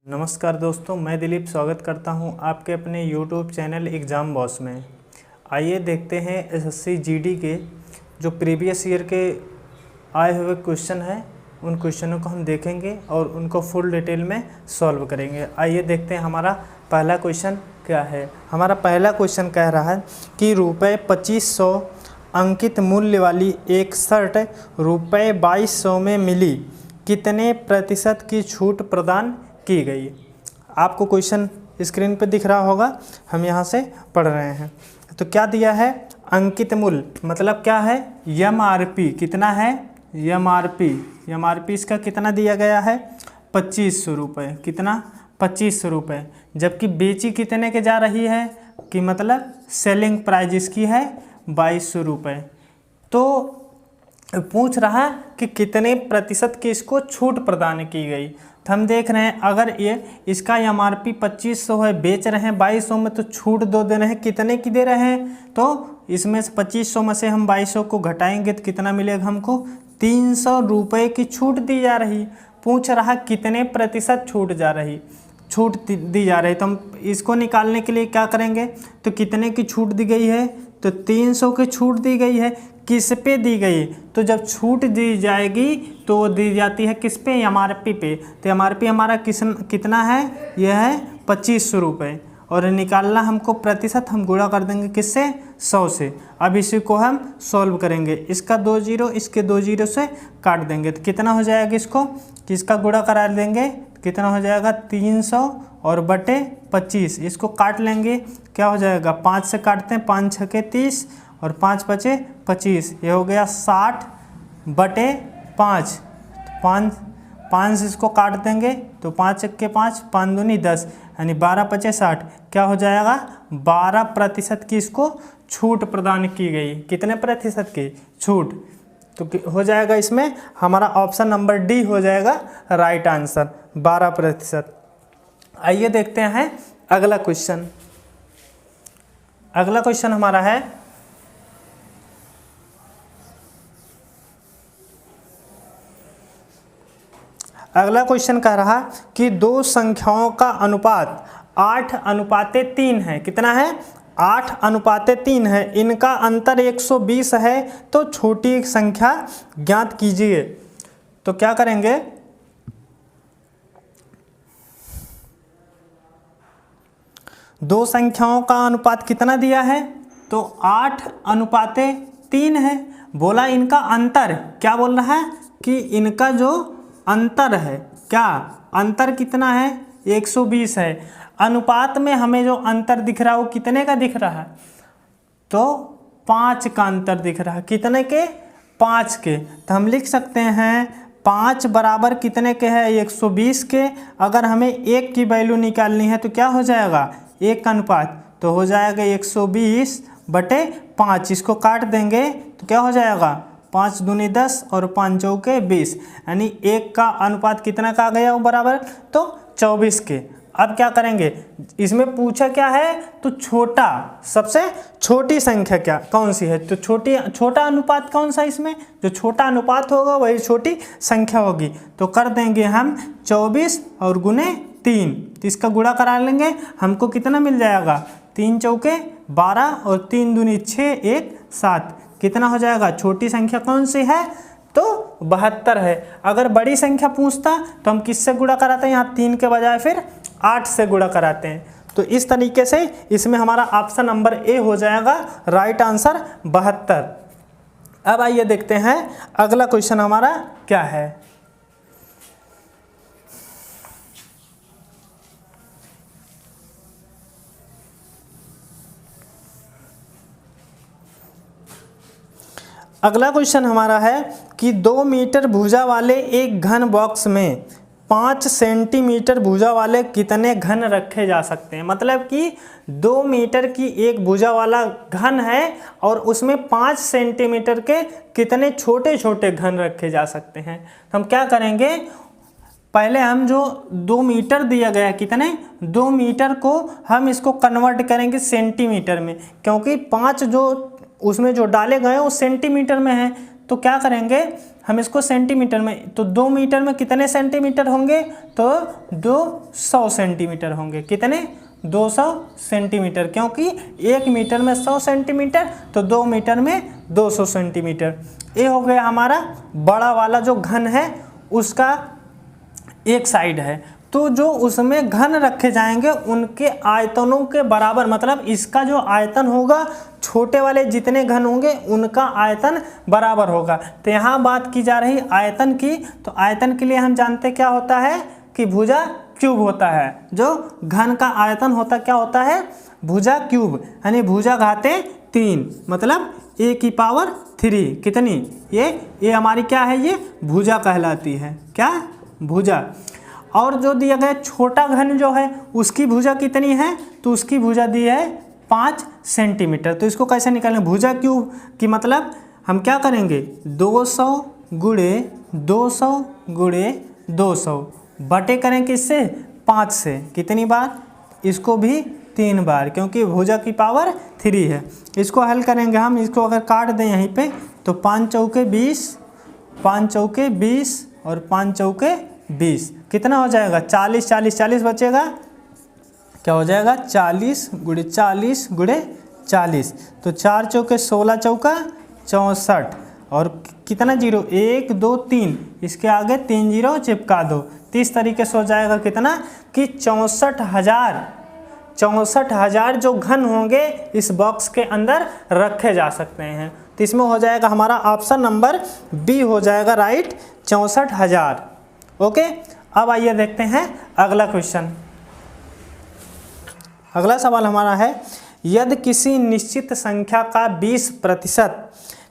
नमस्कार दोस्तों, मैं दिलीप स्वागत करता हूं आपके अपने YouTube चैनल एग्ज़ाम बॉस में। आइए देखते हैं एसएससी जीडी के जो प्रीवियस ईयर के आए हुए क्वेश्चन हैं, उन क्वेश्चनों को हम देखेंगे और उनको फुल डिटेल में सॉल्व करेंगे। आइए देखते हैं हमारा पहला क्वेश्चन क्या है। हमारा पहला क्वेश्चन कह रहा है कि ₹2500 अंकित मूल्य वाली एक शर्ट ₹2200 में मिली, कितने प्रतिशत की छूट प्रदान की गई। आपको क्वेश्चन स्क्रीन पे दिख रहा होगा, हम यहाँ से पढ़ रहे हैं। तो क्या दिया है, अंकित मूल्य मतलब क्या है, MRP कितना है, MRP इसका कितना दिया गया है, 2500 रुपये। कितना, 2500 रुपये। जबकि बेची कितने के जा रही है कि मतलब सेलिंग प्राइस इसकी है 2200 रुपये। तो पूछ रहा है कि कितने प्रतिशत की इसको छूट प्रदान की गई। तो हम देख रहे हैं अगर ये इसका MRP 2500 है, बेच रहे हैं 2200 में, तो छूट दो दे रहे हैं, कितने की दे रहे हैं, तो इसमें से 2500 में से हम 2200 को घटाएंगे तो कितना मिलेगा हमको, 300 रुपये की छूट दी जा रही। पूछ रहा कितने प्रतिशत छूट दी जा रही। तो हम इसको निकालने के लिए क्या करेंगे, तो कितने की छूट दी गई है, तो 300 की छूट दी गई है। किस पे दी गई, तो जब छूट दी जाएगी तो वो दी जाती है किस पे, MRP पे। तो MRP हमारा कितना है, यह है 2500 रुपये। और निकालना हमको प्रतिशत, हम गुणा कर देंगे किससे, 100 से। अब इसी को हम सॉल्व करेंगे, इसका 2 जीरो इसके 2 जीरो से काट देंगे तो कितना हो जाएगा, इसको किसका गुणा करा देंगे, कितना हो जाएगा 300 और बटे 25। इसको काट लेंगे, क्या हो जाएगा, 5 से काटते हैं, 5 छके 30 और 5 बचे 25। ये हो गया 60 बटे 5। 5 से इसको काट देंगे तो 5 छक्के 5, 5 दूनी 10, यानी 12 बचे 60। क्या हो जाएगा, 12% की इसको छूट प्रदान की गई। कितने प्रतिशत की छूट, तो हो जाएगा इसमें हमारा ऑप्शन नंबर डी हो जाएगा राइट आंसर, 12%। आइए देखते हैं अगला क्वेश्चन। अगला क्वेश्चन हमारा है, अगला क्वेश्चन कह रहा कि दो संख्याओं का अनुपात 8:3 है। कितना है, 8:3 है। इनका अंतर 120 है, तो छोटी संख्या ज्ञात कीजिए। तो क्या करेंगे, दो संख्याओं का अनुपात कितना दिया है, तो 8:3 है। बोला इनका अंतर, क्या बोल रहा है कि इनका जो अंतर है, क्या अंतर कितना है, 120 है। अनुपात में हमें जो अंतर दिख रहा है वो कितने का दिख रहा है, तो 5 का अंतर दिख रहा है। कितने के, 5 के। तो हम लिख सकते हैं 5 बराबर कितने के है, 120 के। अगर हमें 1 की वैल्यू निकालनी है तो क्या हो जाएगा, 1 का अनुपात, तो हो जाएगा 120 बटे 5। इसको काट देंगे तो क्या हो जाएगा, 5 दूनी 10 और 5 चौके 20, यानी 1 का अनुपात कितना का आ गया वो बराबर, तो 24 के। अब क्या करेंगे, इसमें पूछा क्या है, तो छोटा, सबसे छोटी संख्या क्या कौन सी है, तो छोटा अनुपात कौन सा, इसमें जो छोटा अनुपात होगा वही छोटी संख्या होगी। तो कर देंगे हम 24 और गुने 3, तो इसका गुणा करा लेंगे, हमको कितना मिल जाएगा, 3 चौके 12 और 3 दूनी 6, 1 7। कितना हो जाएगा, छोटी संख्या कौन सी है, तो 72 है। अगर बड़ी संख्या पूछता तो हम किससे गुणा कराते हैं, यहाँ 3 के बजाय फिर 8 से गुणा कराते हैं। तो इस तरीके से इसमें हमारा ऑप्शन नंबर ए हो जाएगा राइट आंसर, 72। अब आइए देखते हैं अगला क्वेश्चन हमारा क्या है। अगला क्वेश्चन हमारा है कि 2 मीटर भुजा वाले एक घन बॉक्स में 5 सेंटीमीटर भुजा वाले कितने घन रखे जा सकते हैं। मतलब कि 2 मीटर की एक भुजा वाला घन है और उसमें 5 सेंटीमीटर के कितने छोटे छोटे घन रखे जा सकते हैं। तो हम क्या करेंगे, पहले हम जो 2 मीटर दिया गया, कितने, 2 मीटर को हम इसको कन्वर्ट करेंगे सेंटीमीटर में, क्योंकि 5 जो उसमें जो डाले गए वो सेंटीमीटर में है। तो क्या करेंगे हम इसको सेंटीमीटर में, तो 2 मीटर में कितने सेंटीमीटर होंगे, तो 200 सेंटीमीटर होंगे। कितने, 200 सेंटीमीटर, क्योंकि 1 मीटर में 100 सेंटीमीटर, तो 2 मीटर में 200 सेंटीमीटर। ये हो गया हमारा बड़ा वाला जो घन है उसका एक साइड है। तो जो उसमें घन रखे जाएंगे उनके आयतनों के बराबर, मतलब इसका जो आयतन होगा छोटे वाले जितने घन होंगे उनका आयतन बराबर होगा। तो यहाँ बात की जा रही आयतन की, तो आयतन के लिए हम जानते क्या होता है कि भुजा क्यूब होता है। जो घन का आयतन होता क्या होता है, भुजा क्यूब, यानी भुजा घाते 3, मतलब a की पावर 3 कितनी, ये हमारी क्या है, ये भुजा कहलाती है। क्या, भुजा। और जो दिया गया छोटा घन जो है उसकी भुजा कितनी है, तो उसकी भुजा दी है 5 सेंटीमीटर। तो इसको कैसे निकालेंगे, भुजा क्यूब की मतलब हम क्या करेंगे, 200 गुणे 200 गुणे 200 बटे करें किससे, 5 से। कितनी बार, इसको भी 3 बार, क्योंकि भुजा की पावर 3 है। इसको हल करेंगे हम, इसको अगर काट दें यहीं पे, तो 5 चौके 20, 5 चौके 20 और 5 चौके 20, कितना हो जाएगा, 40, 40, 40 बचेगा, क्या हो जाएगा, 40 गुणे 40 गुणे 40, तो 4 चौके 16 चौका 64, और कितना जीरो, 1 2 3, इसके आगे 3 जीरो चिपका दो। तो इस तरीके से हो जाएगा कितना कि 64,000 जो घन होंगे इस बॉक्स के अंदर रखे जा सकते हैं। तो इसमें हो जाएगा हमारा ऑप्शन नंबर बी हो जाएगा राइट, 64,000। ओके, अब आइए देखते हैं अगला क्वेश्चन। अगला सवाल हमारा है, यदि किसी निश्चित संख्या का 20%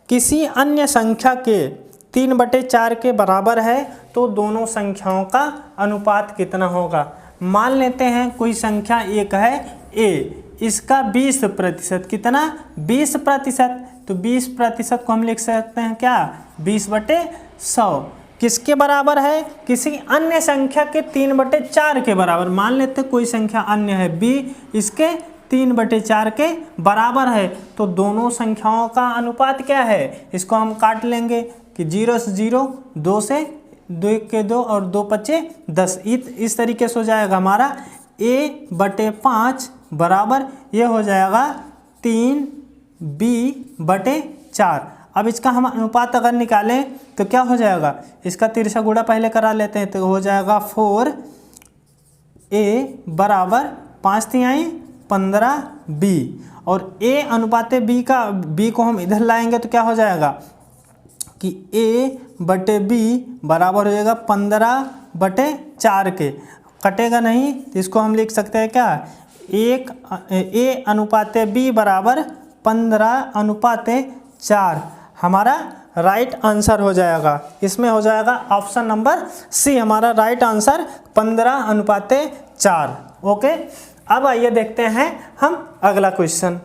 किसी अन्य संख्या के 3/4 के बराबर है तो दोनों संख्याओं का अनुपात कितना होगा। मान लेते हैं कोई संख्या एक है a, इसका 20%, कितना, 20%, तो 20% को हम लिख सकते हैं क्या, 20/100, किसके बराबर है, किसी अन्य संख्या के 3/4 के बराबर। मान लेते कोई संख्या अन्य है b, इसके 3/4 के बराबर है, तो दोनों संख्याओं का अनुपात क्या है, इसको हम काट लेंगे कि 0 से 0, 2 से 2 के 2 और 2 पचे 10। इस तरीके से हो जाएगा हमारा a/5 बराबर, ये हो जाएगा 3b/4। अब इसका हम अनुपात अगर निकालें तो क्या हो जाएगा, इसका तिरछा गुणा पहले करा लेते हैं, तो हो जाएगा 4a बराबर 5 तिहाई 15b, और a अनुपात b का, b को हम इधर लाएंगे तो क्या हो जाएगा कि a/b बराबर हो जाएगा 15/4 के, कटेगा नहीं, तो इसको हम लिख सकते हैं क्या, a अनुपात b बराबर 15/4 हमारा राइट आंसर हो जाएगा। इसमें हो जाएगा ऑप्शन नंबर सी हमारा राइट आंसर 15/4। ओके, अब आइए देखते हैं हम अगला क्वेश्चन।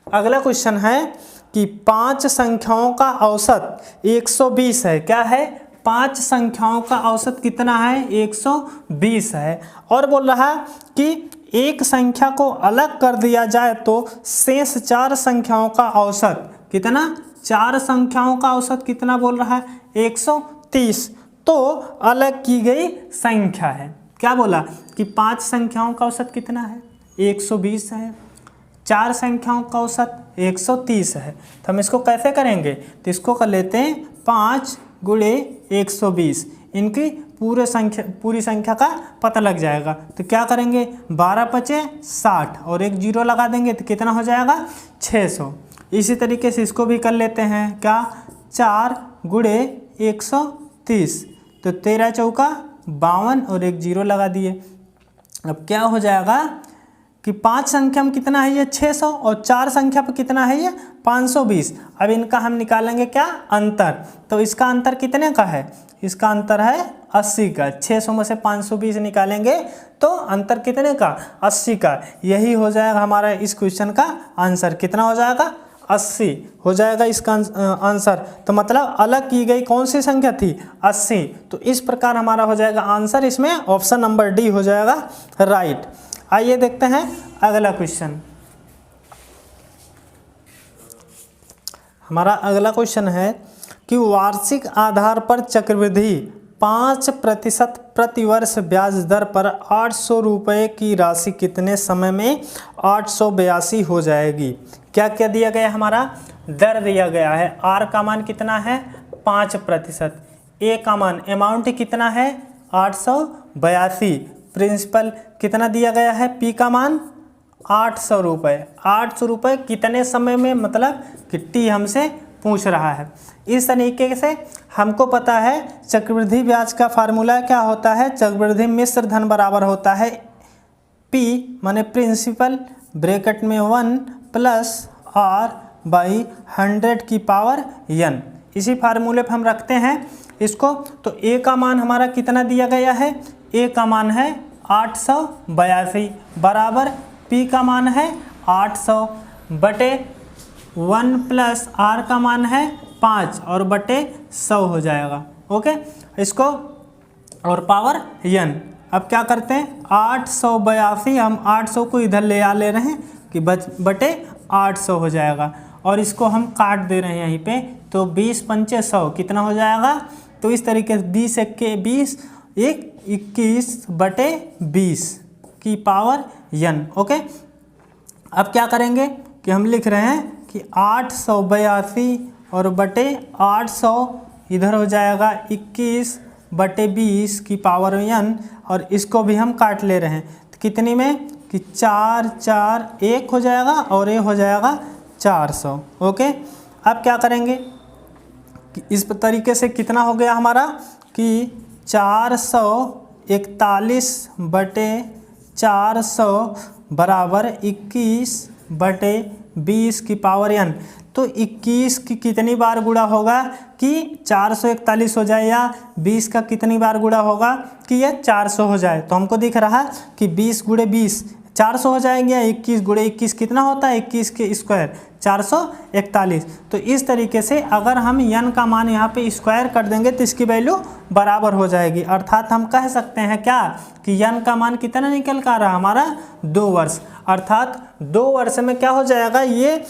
अगला क्वेश्चन है कि 5 संख्याओं का औसत 120 है। क्या है, 5 संख्याओं का औसत कितना है, 120 है, और बोल रहा है कि एक संख्या को अलग कर दिया जाए तो शेष 4 संख्याओं का औसत कितना, 4 संख्याओं का औसत कितना बोल रहा है, 130, तो अलग की गई संख्या है। क्या बोला कि 5 संख्याओं का औसत कितना है, 120 है, 4 संख्याओं का औसत 130 है। तो हम इसको कैसे करेंगे, तो इसको कर लेते हैं 5 गुणे 120, इनकी पूरी संख्या का पता लग जाएगा। तो क्या करेंगे, 12 पचे 60 और एक जीरो लगा देंगे तो कितना हो जाएगा, 600। इसी तरीके से इसको भी कर लेते हैं, क्या, 4 गुणे 130, तो 13 चौका 52 और एक जीरो लगा दिए। अब क्या हो जाएगा कि 5 संख्या में कितना है ये 600 और 4 संख्या पर कितना है ये 520। अब इनका हम निकालेंगे क्या, अंतर। तो इसका अंतर कितने का है, इसका अंतर है 80 का। 600 में से 520 निकालेंगे तो अंतर कितने का, 80 का। यही हो जाएगा हमारा इस क्वेश्चन का आंसर, कितना हो जाएगा, 80 हो जाएगा इसका आंसर। तो मतलब अलग की गई कौन सी संख्या थी, 80। तो इस प्रकार हमारा हो जाएगा आंसर, इसमें ऑप्शन नंबर डी हो जाएगा राइट। आइए देखते हैं अगला क्वेश्चन। हमारा अगला क्वेश्चन है कि वार्षिक आधार पर चक्रवृद्धि 5% प्रतिवर्ष ब्याज दर पर 800 रुपये की राशि कितने समय में 882 हो जाएगी। क्या क्या दिया गया है, हमारा दर दिया गया है। आर का मान कितना है 5%, ए का मान अमाउंट कितना है 882, प्रिंसिपल कितना दिया गया है, पी का मान 800 रुपये। 800 रुपये कितने समय में, मतलब कि टी हमसे पूछ रहा है। इस तरीके से हमको पता है चक्रवृद्धि ब्याज का फार्मूला क्या होता है, चक्रवृद्धि मिश्र धन बराबर होता है पी माने प्रिंसिपल ब्रैकेट में 1 प्लस आर बाई 100 की पावर n। इसी फार्मूले पर हम रखते हैं इसको। तो ए का मान हमारा कितना दिया गया है, ए का मान है 882 बराबर पी का मान है 800 बटे 1 प्लस आर का मान है 5 और बटे 100 हो जाएगा। ओके, इसको और पावर n। अब क्या करते हैं 882, हम 800 को इधर ले आ ले रहे हैं कि बटे 800 हो जाएगा और इसको हम काट दे रहे हैं यहीं पे। तो 20 पंचे 100 कितना हो जाएगा। तो इस तरीके से 20 एक्के 20, 21 बटे 20 की पावर n। ओके, अब क्या करेंगे कि हम लिख रहे हैं कि 882 और बटे 800 इधर हो जाएगा 21 बटे 20 की पावर n और इसको भी हम काट ले रहे हैं। तो कितनी में कि 4 4 1 हो जाएगा और ये हो जाएगा 400। ओके, अब क्या करेंगे कि इस तरीके से कितना हो गया हमारा कि 441 बटे 400 बराबर 21 बटे 20 की पावर n। तो 21 की कितनी बार गुणा होगा कि 441 हो जाए, या 20 का कितनी बार गुणा होगा कि यह 400 हो जाए। तो हमको दिख रहा कि 20 गुणे 20 400 हो जाएंगे, 21 गुणे 21 कितना होता है 21 के स्क्वायर 441। तो इस तरीके से अगर हम n का मान यहाँ पे स्क्वायर कर देंगे तो इसकी वैल्यू बराबर हो जाएगी। अर्थात हम कह सकते हैं क्या कि n का मान कितना निकल कर रहा है हमारा 2 वर्ष। अर्थात 2 वर्ष में क्या हो जाएगा, ये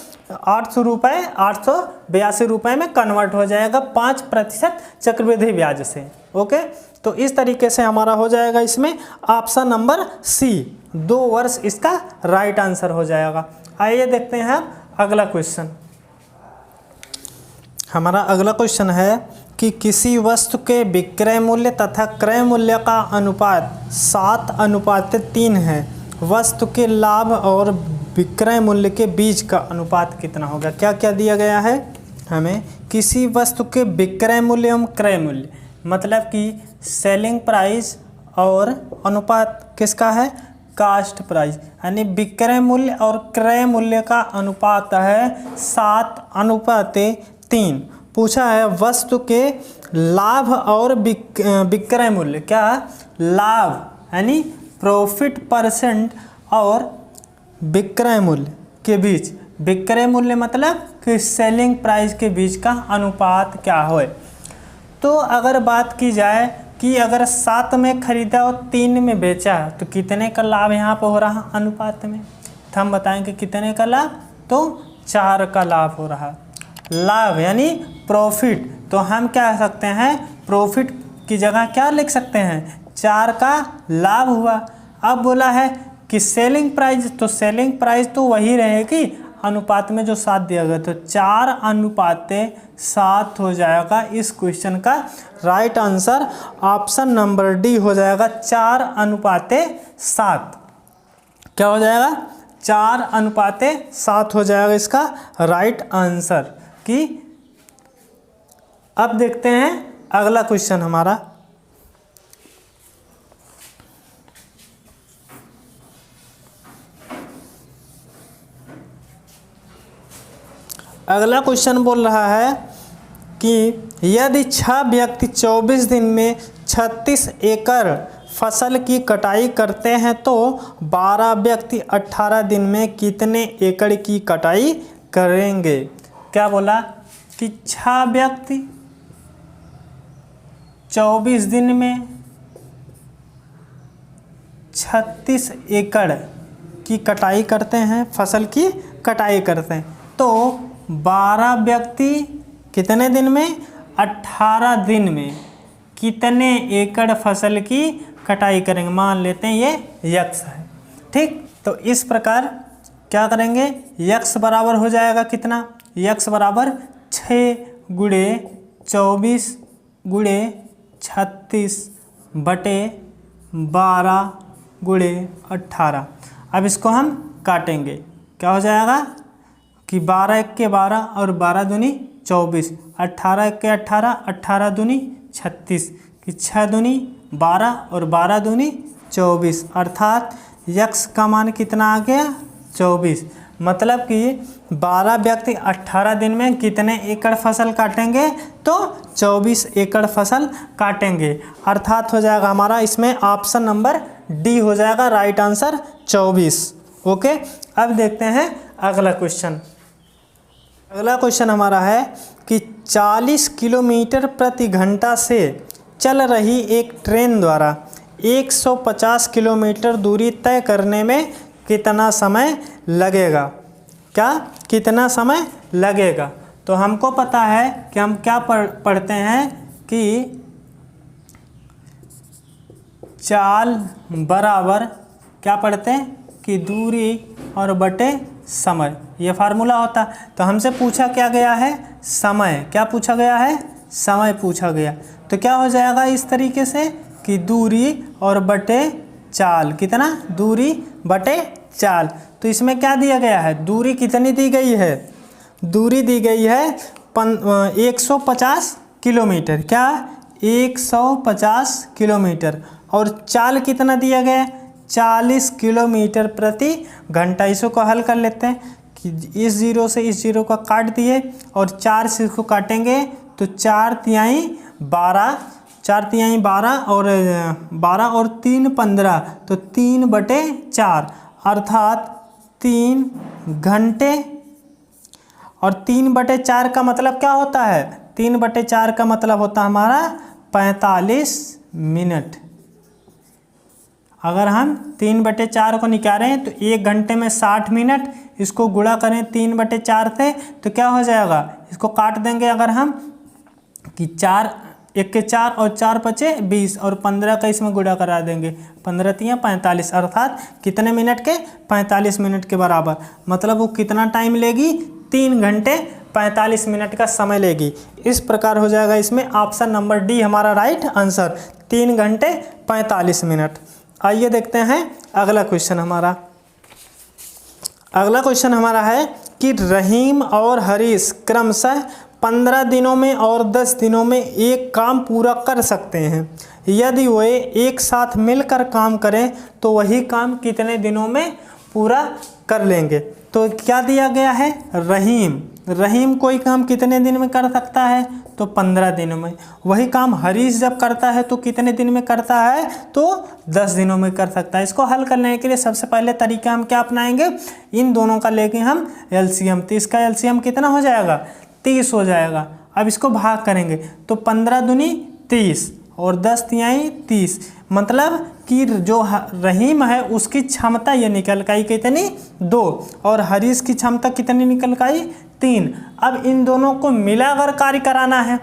882 रुपये में कन्वर्ट हो जाएगा 5% चक्रवृद्धि ब्याज से। ओके, तो इस तरीके से हमारा हो जाएगा इसमें ऑप्शन नंबर सी 2 वर्ष इसका राइट आंसर हो जाएगा। आइए देखते हैं अगला क्वेश्चन। हमारा अगला क्वेश्चन है कि किसी वस्तु के विक्रय मूल्य तथा क्रय मूल्य का अनुपात 7:3 है। वस्तु के लाभ और विक्रय मूल्य के बीच का अनुपात कितना होगा। क्या क्या दिया गया है हमें, किसी वस्तु के विक्रय मूल्य एवं क्रय मूल्य, मतलब कि सेलिंग प्राइस और अनुपात किसका है कास्ट प्राइस, यानी विक्रय मूल्य और क्रय मूल्य का अनुपात है 7:3। पूछा है वस्तु के लाभ और विक्रय मूल्य, क्या लाभ यानी प्रॉफिट परसेंट और विक्रय मूल्य के बीच, विक्रय मूल्य मतलब कि सेलिंग प्राइस के बीच का अनुपात क्या हो। तो अगर बात की जाए कि अगर 7 में खरीदा और 3 में बेचा तो कितने का लाभ यहाँ पर हो रहा अनुपात में, तो हम बताएंगे कितने का लाभ, तो 4 का लाभ हो रहा। लाभ यानी प्रॉफिट, तो हम क्या कह सकते हैं प्रॉफिट की जगह क्या लिख सकते हैं 4 का लाभ हुआ। अब बोला है कि सेलिंग प्राइस, तो सेलिंग प्राइस तो वही रहेगी अनुपात में जो 7 दिया गया, तो 4:7 हो जाएगा। इस क्वेश्चन का right answer option number D हो जाएगा 4:7। क्या हो जाएगा 4:7 हो जाएगा इसका राइट आंसर। कि अब देखते हैं अगला क्वेश्चन हमारा। अगला क्वेश्चन बोल रहा है कि यदि 6 व्यक्ति 24 दिन में 36 एकड़ फसल की कटाई करते हैं तो 12 व्यक्ति 18 दिन में कितने एकड़ की कटाई करेंगे। क्या बोला कि 6 व्यक्ति 24 दिन में 36 एकड़ की कटाई करते हैं, फसल की कटाई करते हैं, तो 12 व्यक्ति कितने दिन में, 18 दिन में कितने एकड़ फसल की कटाई करेंगे। मान लेते हैं ये यक्स है, ठीक। तो इस प्रकार क्या करेंगे, यक्स बराबर हो जाएगा कितना, यक्स बराबर 6 गुणे 24 गुणे 36 बटे 12 गुणे 18। अब इसको हम काटेंगे, क्या हो जाएगा कि 12 एक के 12 और 12 दूनी 24, 18 एक के 18, 18 दूनी 36 कि 6 दूनी 12 और 12 दूनी 24, अर्थात यक्स का मान कितना आ गया 24। मतलब कि 12 व्यक्ति 18 दिन में कितने एकड़ फसल काटेंगे, तो 24 एकड़ फसल काटेंगे। अर्थात हो जाएगा हमारा इसमें ऑप्शन नंबर डी हो जाएगा राइट आंसर 24। ओके, अब देखते हैं अगला क्वेश्चन। अगला क्वेश्चन हमारा है कि 40 किलोमीटर प्रति घंटा से चल रही एक ट्रेन द्वारा 150 किलोमीटर दूरी तय करने में कितना समय लगेगा। क्या कितना समय लगेगा, तो हमको पता है कि हम क्या पढ़ते हैं कि चाल बराबर क्या पढ़ते हैं कि दूरी और बटे समय, ये फार्मूला होता। तो हमसे पूछा क्या गया है, समय। क्या पूछा गया है, समय पूछा गया। तो क्या हो जाएगा इस तरीके से कि दूरी और बटे चाल, कितना, दूरी बटे चाल। तो इसमें क्या दिया गया है, दूरी कितनी दी गई है, दूरी दी गई है 150 किलोमीटर, क्या 150 किलोमीटर, और चाल कितना दिया गया, 40 किलोमीटर प्रति घंटा। इसको हल कर लेते हैं कि इस जीरो से इस जीरो का काट दिए और 4 से इसको काटेंगे तो 4 तिहाई 12, 4 तिहाई 12 और 12 और 3 15, तो 3/4 अर्थात 3 घंटे। और 3/4 का मतलब क्या होता है, 3/4 का मतलब होता है हमारा 45 मिनट। अगर हम 3/4 को निकालें तो 1 घंटे में 60 मिनट, इसको गुणा करें 3/4 से तो क्या हो जाएगा, इसको काट देंगे अगर हम कि 4 1 के 4 और 4 बचे 20 और 15 का इसमें गुणा करा देंगे, 15 तिया 45 अर्थात कितने मिनट के, 45 मिनट के बराबर। मतलब वो कितना टाइम लेगी, 3 घंटे 45 मिनट का समय लेगी। इस प्रकार हो जाएगा इसमें ऑप्शन नंबर डी हमारा राइट आंसर, 3 घंटे 45 मिनट। आइए देखते हैं अगला क्वेश्चन हमारा। अगला क्वेश्चन हमारा है कि रहीम और हरीश क्रमशः 15 दिनों में और 10 दिनों में एक काम पूरा कर सकते हैं। यदि वे एक साथ मिलकर काम करें तो वही काम कितने दिनों में पूरा कर लेंगे। तो क्या दिया गया है, रहीम कोई काम कितने दिन में कर सकता है, तो 15 दिनों में। वही काम हरीश जब करता है तो कितने दिन में करता है, तो 10 दिनों में कर सकता है। इसको हल करने के लिए सबसे पहले तरीका हम क्या अपनाएंगे, इन दोनों का लेके हम एलसीएम। तो इसका एलसीएम कितना हो जाएगा, 30 हो जाएगा। अब इसको भाग करेंगे तो 15 दूनी 30 और 10 तिहाई 30, मतलब कि जो रहीम है उसकी क्षमता ये निकल के आई कितनी, 2, और हरीश की क्षमता कितनी निकल के आई, 3। अब इन दोनों को मिलाकर कार्य कराना है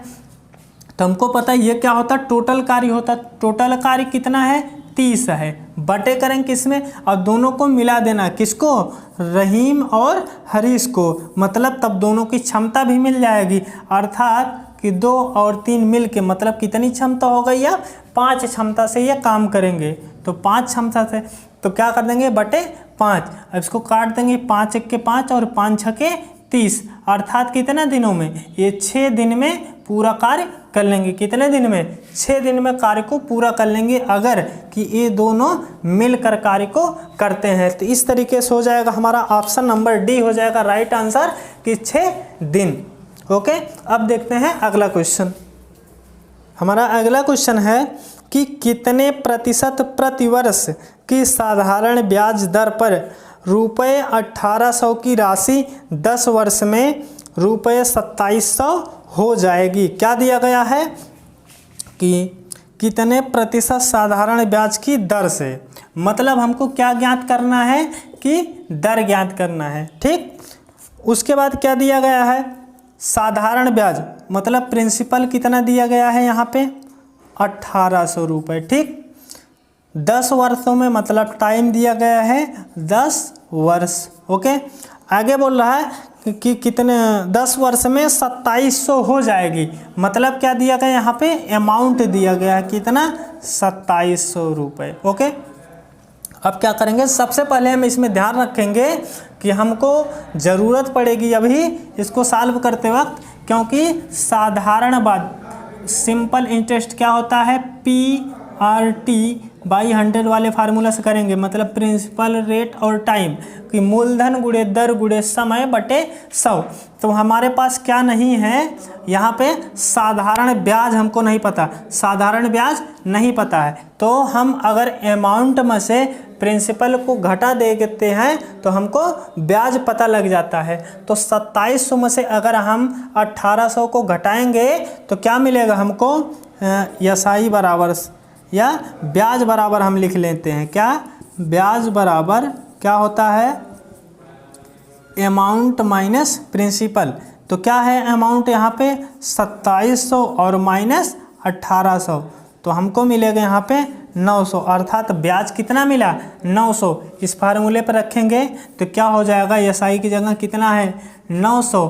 तो हमको पता है ये क्या होता है, टोटल कार्य होता है। टोटल कार्य कितना है, 30 है। बटे करेंगे किसमें, और दोनों को मिला देना, किसको, रहीम और हरीश को। मतलब तब दोनों की क्षमता भी मिल जाएगी, अर्थात कि 2 और 3 मिल के मतलब कितनी क्षमता हो गई है, 5 क्षमता से ये काम करेंगे। तो 5 क्षमता से तो क्या कर देंगे, बटे 5। अब इसको काट देंगे, 5 1 के 5 और 5 6 के 30, अर्थात कितने दिनों में, ये 6 दिन में पूरा कार्य कर लेंगे। कितने दिन में, 6 दिन में कार्य को पूरा कर लेंगे, अगर कि ये दोनों मिलकर कार्य को करते हैं। तो इस तरीके से हो जाएगा हमारा ऑप्शन नंबर डी हो जाएगा राइट आंसर कि 6 दिन। ओके, अब देखते हैं अगला क्वेश्चन। हमारा अगला क्वेश्चन है कि कितने प्रतिशत प्रतिवर्ष की साधारण ब्याज दर पर रुपये 1800 की राशि 10 वर्ष में रुपये 2700 हो जाएगी। क्या दिया गया है कि कितने प्रतिशत साधारण ब्याज की दर से, मतलब हमको क्या ज्ञात करना है कि दर ज्ञात करना है, ठीक। उसके बाद क्या दिया गया है, साधारण ब्याज मतलब प्रिंसिपल कितना दिया गया है यहाँ पे 1800 रुपये, ठीक। 10 वर्षों में मतलब टाइम दिया गया है 10 वर्ष, ओके। आगे बोल रहा है कि कितने 10 वर्ष में 2700 हो जाएगी, मतलब क्या दिया गया यहाँ पे अमाउंट दिया गया है कितना 2700 रुपये, ओके। अब क्या करेंगे, सबसे पहले हम इसमें ध्यान रखेंगे कि हमको ज़रूरत पड़ेगी अभी इसको सॉल्व करते वक्त, क्योंकि साधारण ब्याज सिंपल इंटरेस्ट क्या होता है PRT/100 वाले फार्मूला से करेंगे, मतलब प्रिंसिपल रेट और टाइम कि मूलधन गुणे दर गुणे समय बटे 100। तो हमारे पास क्या नहीं है यहाँ पे, साधारण ब्याज हमको नहीं पता, साधारण ब्याज नहीं पता है। तो हम अगर अमाउंट में से प्रिंसिपल को घटा देते हैं तो हमको ब्याज पता लग जाता है। तो 2700 में से अगर हम 1800 को घटाएंगे तो क्या मिलेगा हमको, एसआई बराबर या ब्याज बराबर हम लिख लेते हैं, क्या ब्याज बराबर क्या होता है अमाउंट माइनस प्रिंसिपल। तो क्या है अमाउंट यहाँ पे 2700 और माइनस 1800, तो हमको मिलेगा यहाँ पे 900, अर्थात ब्याज कितना मिला 900। इस फार्मूले पर रखेंगे तो क्या हो जाएगा, एसआई की जगह कितना है 900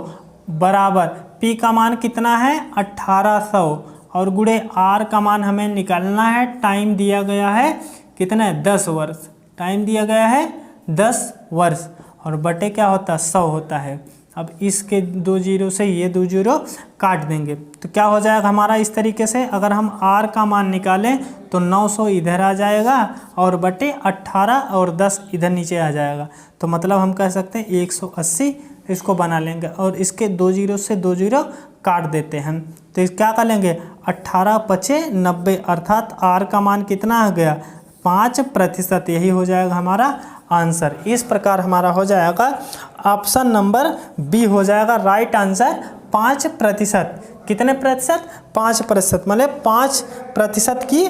बराबर पी का मान कितना है 1800 और गुणे आर का मान हमें निकालना है, टाइम दिया गया है कितना है 10 वर्ष, टाइम दिया गया है 10 वर्ष और बटे क्या होता है 100 होता है। अब इसके 2 जीरो से ये 2 जीरो काट देंगे तो क्या हो जाएगा हमारा इस तरीके से, अगर हम आर का मान निकालें तो 900 इधर आ जाएगा और बटे 18 और 10 इधर नीचे आ जाएगा। तो मतलब हम कह सकते हैं 180 इसको बना लेंगे और इसके 2 जीरो से 2 जीरो काट देते हैं। तो क्या कर लेंगे 18 पचे 90, अर्थात आर का मान कितना आ गया 5%, यही हो जाएगा हमारा आंसर। इस प्रकार हमारा हो जाएगा ऑप्शन नंबर बी हो जाएगा राइट आंसर 5%। कितने प्रतिशत 5%, मतलब 5% की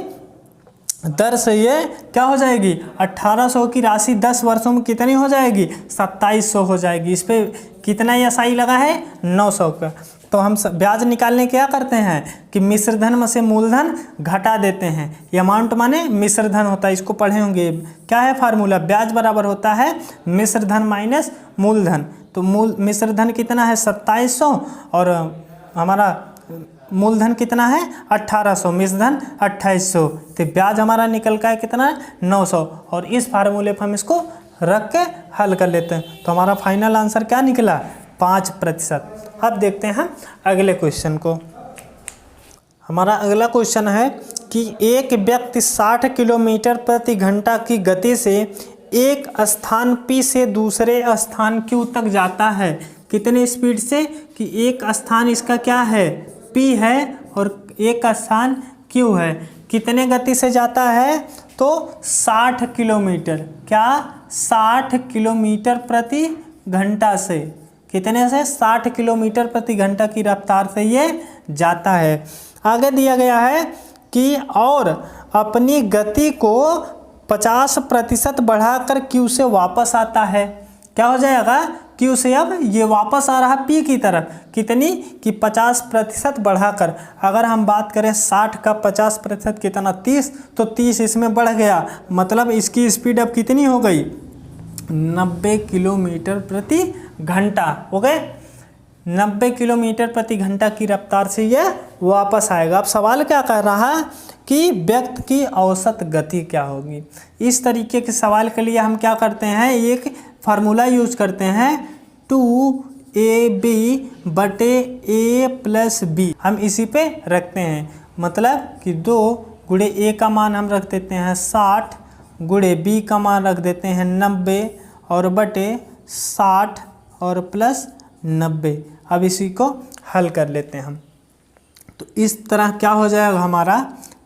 दर से ये क्या हो जाएगी 1800 की राशि 10 वर्षों में कितनी हो जाएगी 2700 हो जाएगी। इस पे कितना एसआई लगा है 900 का। तो हम ब्याज निकालने क्या करते हैं कि मिश्र धन में से मूलधन घटा देते हैं, ये अमाउंट माने मिश्र धन होता है, इसको पढ़े होंगे क्या है फार्मूला, ब्याज बराबर होता है मिश्र धन माइनस मूलधन। तो मिश्र धन कितना है 2700 और हमारा मूलधन कितना है 1800, मिश्र धन 2800, तो ब्याज हमारा निकल का है कितना 900 और इस फार्मूले पर हम इसको रख के हल कर लेते हैं। तो हमारा फाइनल आंसर क्या निकला 5%। अब देखते हैं अगले क्वेश्चन को। हमारा अगला क्वेश्चन है कि एक व्यक्ति 60 किलोमीटर प्रति घंटा की गति से एक स्थान P से दूसरे स्थान Q तक जाता है, कितने स्पीड से, कि एक स्थान इसका क्या है P है और एक स्थान Q है, कितने गति से जाता है, तो 60 किलोमीटर, क्या 60 किलोमीटर प्रति घंटा से, कितने से 60 किलोमीटर प्रति घंटा की रफ्तार से ये जाता है। आगे दिया गया है कि और अपनी गति को 50% बढ़ाकर Q से वापस आता है, क्या हो जाएगा Q से अब ये वापस आ रहा P की तरफ, कितनी कि 50% बढ़ाकर। अगर हम बात करें 60 का 50% कितना 30, तो 30 इसमें बढ़ गया, मतलब इसकी स्पीड अब कितनी हो गई 90 किलोमीटर प्रति घंटा, ओके 90 किलोमीटर प्रति घंटा की रफ्तार से यह वापस आएगा। अब सवाल क्या कह रहा है कि व्यक्ति की औसत गति क्या होगी। इस तरीके के सवाल के लिए हम क्या करते हैं, एक फार्मूला यूज करते हैं 2AB बटे A प्लस B, हम इसी पे रखते हैं, मतलब कि 2 गुणे A का मान हम रख देते हैं 60 गुणे B का मान रख देते हैं 90 और बटे 60 और प्लस 90। अब इसी को हल कर लेते हैं हम। तो इस तरह क्या हो जाएगा हमारा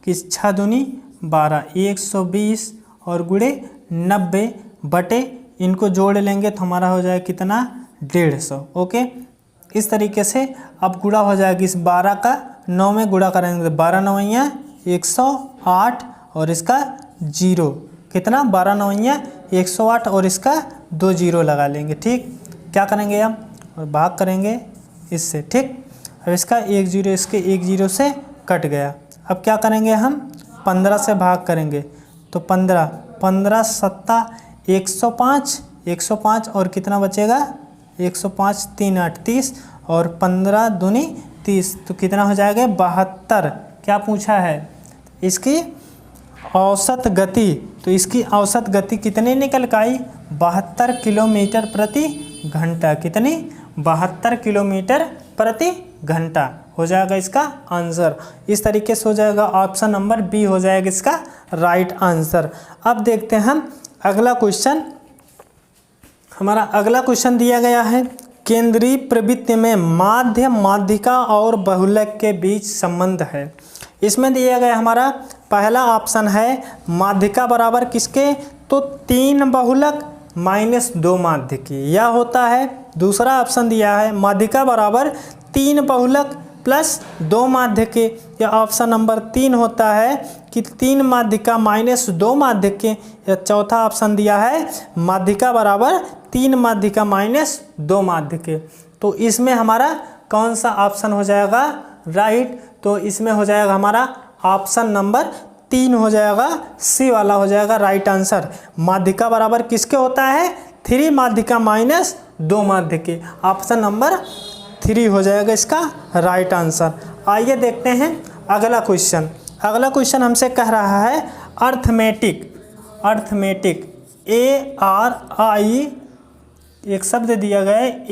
कि 6 दूनी 12, 120 और गुणे 90 बटे इनको जोड़ लेंगे तो हमारा हो जाएगा कितना 150, ओके। इस तरीके से अब गुणा हो जाएगा, इस 12 का 9 में गुणा करेंगे, 12 9 108 और इसका 0 कितना 12 9 108 और इसका 2 जीरो लगा लेंगे, ठीक। क्या करेंगे अब और भाग करेंगे इससे, ठीक। अब इसका 1 0 इसके 1 0 से कट गया। अब क्या करेंगे हम 15 से भाग करेंगे तो 15 15 7 105 105 और कितना बचेगा 105 3 8 30 और 15 दूनी 30 तो कितना हो जाएगा 72। क्या पूछा है इसकी औसत गति, तो इसकी औसत गति कितनी निकल के आई 72 किलोमीटर प्रति घंटा। कितनी 72 किलोमीटर प्रति घंटा हो जाएगा इसका आंसर। इस तरीके से हो जाएगा, ऑप्शन नंबर बी हो जाएगा इसका राइट आंसर। अब देखते हैं हम अगला क्वेश्चन। हमारा अगला क्वेश्चन दिया गया है केंद्रीय प्रवृत्ति में माध्य, माध्यिका और बहुलक के बीच संबंध है। इसमें दिया गया हमारा पहला ऑप्शन है माध्यिका बराबर किसके, तो 3 बहुलक माइनस 2 माध्यिकी, यह होता है। दूसरा ऑप्शन दिया है माध्यिका बराबर 3 बहुलक प्लस 2 माध्यिके, यह ऑप्शन नंबर 3 होता है कि 3 माध्यिका माइनस 2 माध्यिके। या चौथा ऑप्शन दिया है माध्यिका बराबर 3 माध्यिका माइनस 2 माध्यिके। तो इसमें हमारा कौन सा ऑप्शन हो जाएगा राइट, तो इसमें हो जाएगा हमारा ऑप्शन नंबर 3 हो जाएगा, सी वाला हो जाएगा राइट आंसर। माध्यिका बराबर किसके होता है 3 माध्यिका माइनस 2 माध्यिके, ऑप्शन नंबर 3 हो जाएगा इसका राइट आंसर। आइए देखते हैं अगला क्वेश्चन। अगला क्वेश्चन हमसे कह रहा है अर्थमेटिक, अर्थमेटिक ARI एक शब्द दिया गया है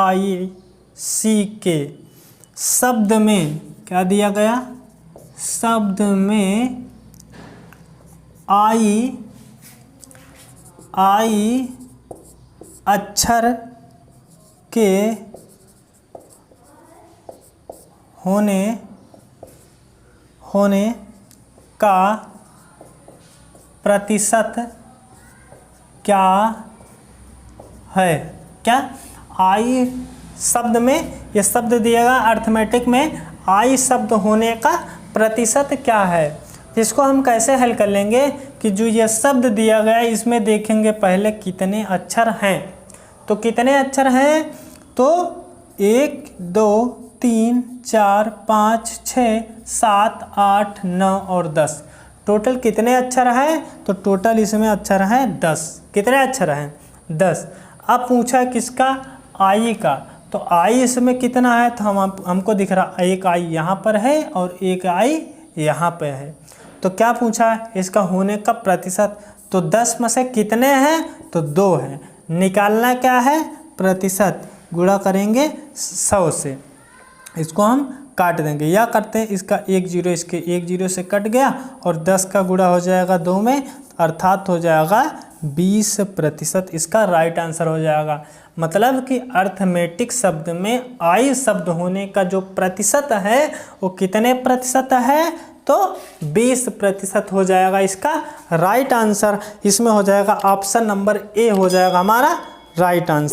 ARITHMETIC शब्द में क्या दिया गया, शब्द में आई अक्षर के होने का प्रतिशत क्या है। क्या आई शब्द में, यह शब्द दिएगा अर्थमेटिक में आई शब्द होने का प्रतिशत क्या है। इसको हम कैसे हल कर लेंगे कि जो यह शब्द दिया गया है इसमें देखेंगे पहले कितने अक्षर हैं। तो कितने अक्षर हैं, तो 1 2 3 4 5 6 7 8 9 और 10, टोटल कितने अक्षर हैं, तो टोटल इसमें अक्षर हैं 10। कितने अक्षर हैं 10। अब पूछा किसका आई का, तो आई इसमें कितना है, तो हमको दिख रहा एक आई यहाँ पर है और एक आई यहाँ पे है। तो क्या पूछा है इसका होने का प्रतिशत, तो 10 में से कितने हैं, तो 2 हैं। निकालना क्या है प्रतिशत, गुणा करेंगे 100 से, इसको हम काट देंगे या करते हैं इसका 1 0 इसके 1 0 से कट गया और 10 का गुणा हो जाएगा 2 में, अर्थात हो जाएगा 20%। इसका राइट आंसर हो जाएगा। मतलब कि अर्थमेटिक शब्द में आई शब्द होने का जो प्रतिशत है वो कितने प्रतिशत है, तो 20% हो जाएगा इसका राइट आंसर। इसमें हो जाएगा ऑप्शन नंबर ए हो जाएगा हमारा राइट आंसर।